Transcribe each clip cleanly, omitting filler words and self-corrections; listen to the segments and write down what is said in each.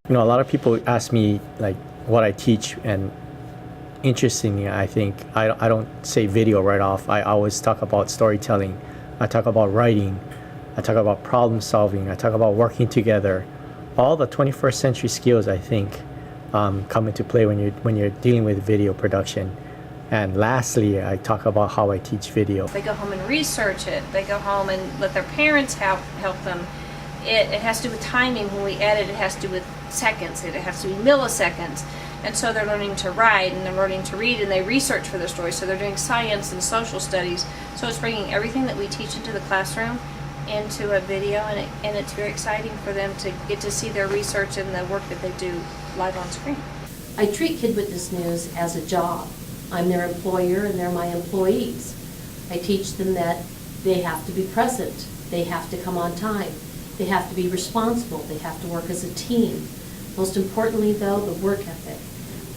A lot of people ask me like what I teach, and interestingly, I think I don't say video right off. I always talk about storytelling. I talk about writing. I talk about problem solving. I talk about working together. All the 21st century skills, I think, come into play when you're dealing with video production. And lastly, I talk about how I teach video. They go home and research it. They go home and let their parents help them. It has to do with timing. When we edit, it has to do with seconds. It has to be milliseconds. And so they're learning to write, and they're learning to read, and they research for their stories. So they're doing science and social studies. So it's bringing everything that we teach into the classroom into a video, and it's very exciting for them to get to see their research and the work that they do live on screen. I treat Kid Witness News as a job. I'm their employer and they're my employees. I teach them that they have to be present, they have to come on time, they have to be responsible, they have to work as a team. Most importantly though, the work ethic.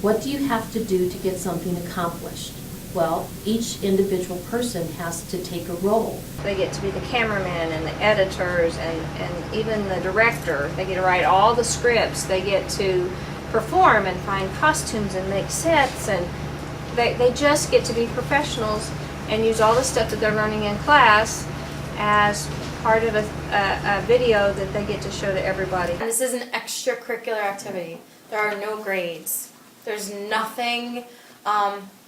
What do you have to do to get something accomplished? Well, each individual person has to take a role. They get to be the cameraman and the editors and even the director. They get to write all the scripts. They get to perform and find costumes and make sets, and they just get to be professionals and use all the stuff that they're learning in class as part of a video that they get to show to everybody. And this is an extracurricular activity. There are no grades. There's nothing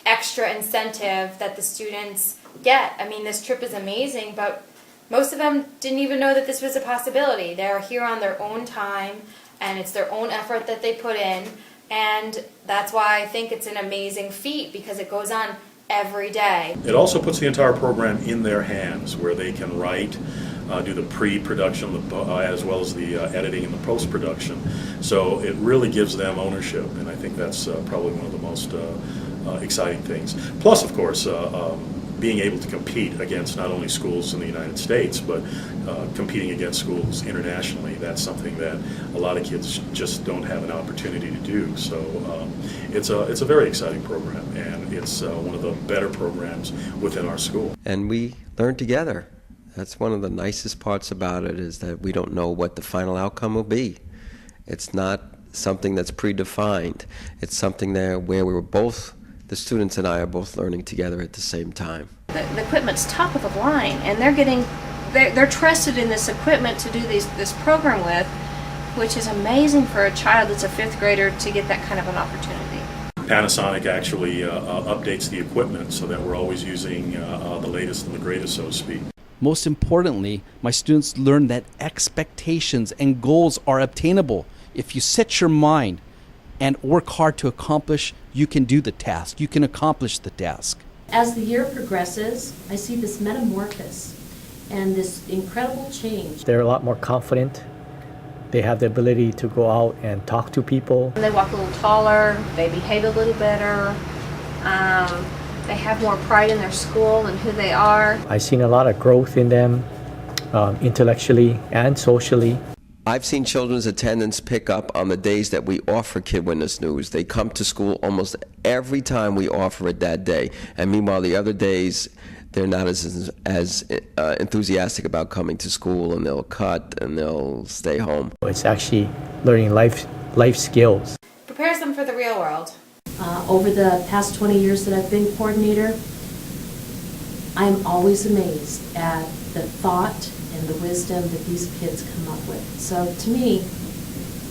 extra incentive that the students get. I mean, this trip is amazing, but most of them didn't even know that this was a possibility. They're here on their own time, and it's their own effort that they put in, and that's why I think it's an amazing feat, because it goes on every day. It also puts the entire program in their hands, where they can write, do the pre-production as well as the editing and the post-production. So it really gives them ownership, and I think that's probably one of the most exciting things. Plus, of course, being able to compete against not only schools in the United States, but competing against schools internationally. That's something that a lot of kids just don't have an opportunity to do. So it's a very exciting program, and it's one of the better programs within our school. And we learn together. That's one of the nicest parts about it, is that we don't know what the final outcome will be. It's not something that's predefined. It's something there where we were both, the students and I are both learning together at the same time. The equipment's top of the line, and they're trusted in this equipment to do this program with, which is amazing for a child that's a fifth grader to get that kind of an opportunity. Panasonic actually updates the equipment so that we're always using the latest and the greatest, so to speak. Most importantly, my students learn that expectations and goals are obtainable. If you set your mind and work hard to accomplish, you can do the task. You can accomplish the task. As the year progresses, I see this metamorphosis and this incredible change. They're a lot more confident. They have the ability to go out and talk to people. They walk a little taller, they behave a little better, they have more pride in their school and who they are. I've seen a lot of growth in them, intellectually and socially. I've seen children's attendance pick up on the days that we offer Kid Witness News. They come to school almost every time we offer it that day. And meanwhile, the other days, they're not as enthusiastic about coming to school, and they'll cut and they'll stay home. It's actually learning life skills. Prepares them for the real world. Over the past 20 years that I've been coordinator, I'm always amazed at the thought and the wisdom that these kids come up with. So to me,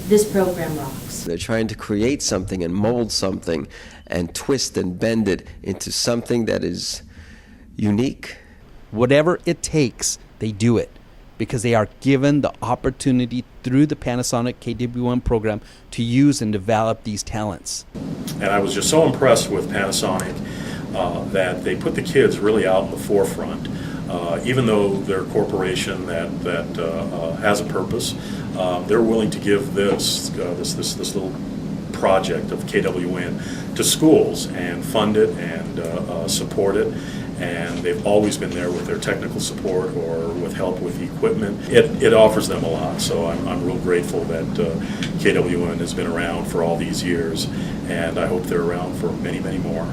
this program rocks. They're trying to create something and mold something and twist and bend it into something that is unique. Whatever it takes, they do it, because they are given the opportunity through the Panasonic KW1 program to use and develop these talents. And I was just so impressed with Panasonic that they put the kids really out in the forefront. Even though they're a corporation that has a purpose, they're willing to give this little project of KWN to schools and fund it and support it. And they've always been there with their technical support or with help with the equipment. It offers them a lot, so I'm real grateful that KWN has been around for all these years, and I hope they're around for many, many more.